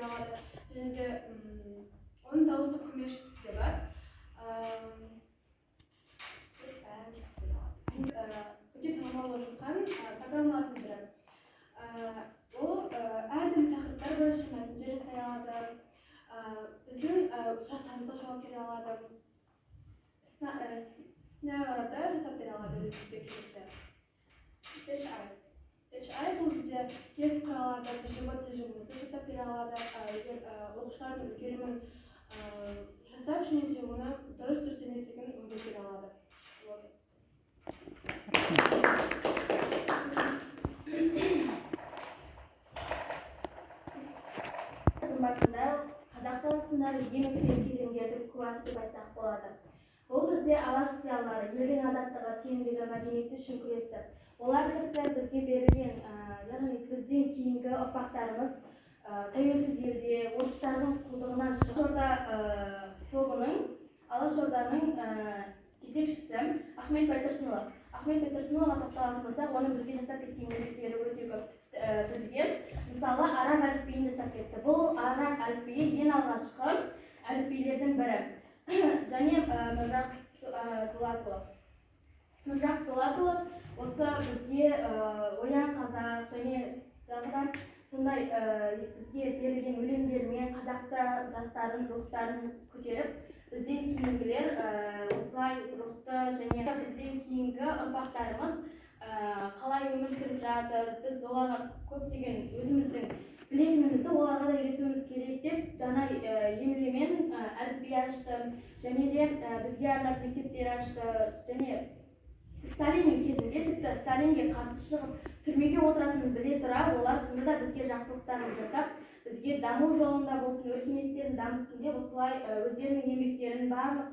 bera aladi. Және де onun dağıstı көмекшісі de var. Өте танымал болып жатқан программалардың бірі. Ол әртүрлі тақырыптар бойынша мәтіндер жасай алады. Біздің сұрақтарымызға жауап бере алады. Сценарийларды жасап бере алады өзімізге керекті. HI бұл бізде тест құра алады, живот тежімімізді жасап бере алады. Оқушылардың үлгерімін жасап, және де оны дұрыс еместігін өңдеп бере алады. Басында қазақ даласындағы ең үлкен кезеңдердің куәсі деп айтсақ болады. Бұл бізде алаш зиялылары елдің азаттығы, теңдігі, мәдениеті үшін күресті. Олар тіпті бізге берілген, яғни бізден кейінгі ұрпақтарымыз тәуелсіз елде орыстардың құлдығынан шығып, Алашорданың жетекшісі Ахмет Байтұрсынұлы. Ахмет Байтұрсынұлыға тоқталатын болсақ, оның бізге жасап кеткен еңбектері өте көп. Бізге мысалы араб әліпбиін жасап кетті. Бұл араб әліпбиі ең алғашқы әліпбилердің бірі. Және Міржақ Дулатұлы осы бізге оян қазақ және тағы сондай бізге берілген өлеңдермен қазақта жастардың рухтарын көтеріп, бізден кейінгілер осылай рухты және бізден кейінгі ұрпақтарымыз қалай өмір сүріп жатыр, біз оларға көптеген өзіміздің білетінімізді оларға да үйретуіміз керек деп жаңа емлемен әліпби ашты, және де бізге арнап мектептер ашты. Және Сталиннің кезінде тіпті Сталинге қарсы шығып түрмеге отыратынын біле тұра, олар сонда да бізге жақсылықтарын жасап, бізге даму жолында болсын, өркениеттерін дамытсын деп осылай өздерінің еңбектерін, барлық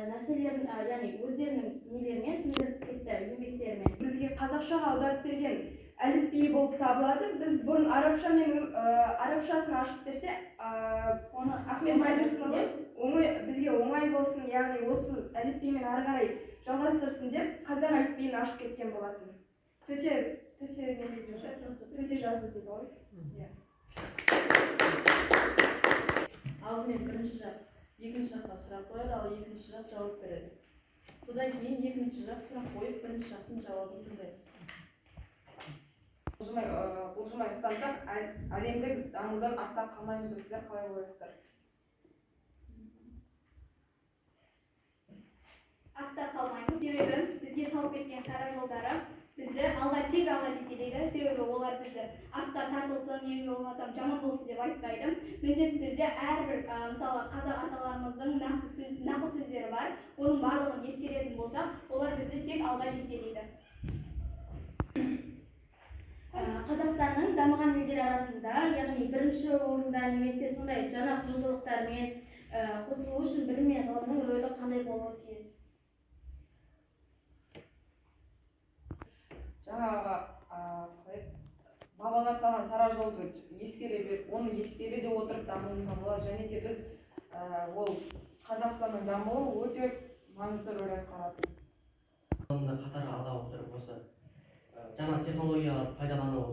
нәрселерін, яғни өздерінің нелерімен сіңіріп кетті, еңбектерімен. Бізге қазақшаға аударып берген әліпби болып табылады. Біз бұрын арабшасын ашып берсе, оны Ахмет Байтұрсынұлы бізге оңай болсын, яғни осы әліпбимен ары қарай жалғастырсын деп қазақ әліпбиін ашып кеткен болатын. Төте жазу дейді ғой. Алдымен бірінші жақ, екінші жаққа сұрақ қояды, ал екінші жақ жауап береді. Содан кейін екінші жақ сұрақ қойып, бірінші жақтың жауабын тыңдаймыз. Бұлжымай ұстансақ, әлемдік дамудан артта қалмаймыз. Сіздер қалай ойлайсыздар? Артта қалмаймыз. Себебі бізге салып кеткен сара жолдары бізді тек алға жетелейді. Себебі олар бізді артта тартылсын, неме болмасам жаман болсын деп айтпайды. Міндетті түрде әрбір мысалы қазақ аталарымыздың нақыл сөздері бар. Оның барлығын ескеретін болсақ, олар бізді тек алға жетелейді. Қазақстанның дамыған елдер арасында, яғни бірінші орында немесе сондай жаңа құндылықтармен қосылу үшін білім мен ғылымның рөлі қандай болуы тиіс? Жаңағы бабаға салған сара жолды оны ескере де отырып дамуымызға болады. Және де біз ол Қазақстанның дамуы өте маңызды рөл атқарады. Қатар ала отырып осы жаңа технологиялар пайдалану